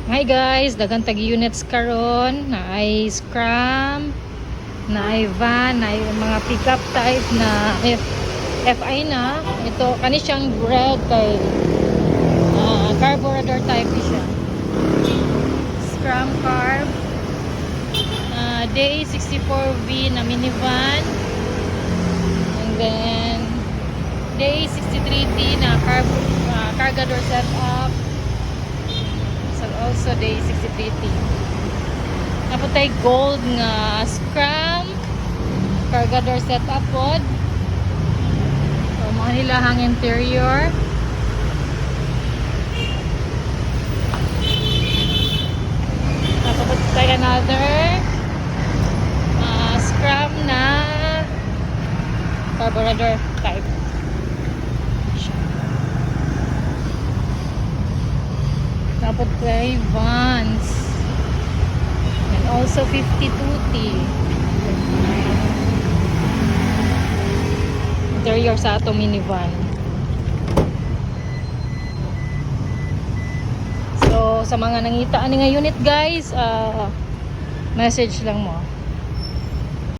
Hi guys, daghang tag units karon na ay Scram, na ay van, na ay mga pickup type na FI na. Ito kani siyang red kay carburetor type siya. Scram carb. Day 64V na minivan. And then Day 63D na cargador setup. Also Day 63T. Naputay gold nga Scram cargador setup pod. So mga nilahang interior. Naputay another Scram na carburetor type. Tapos play Vans and also 52T interior sa ato minivan. So sa mga nangita ani nga unit guys, message lang mo.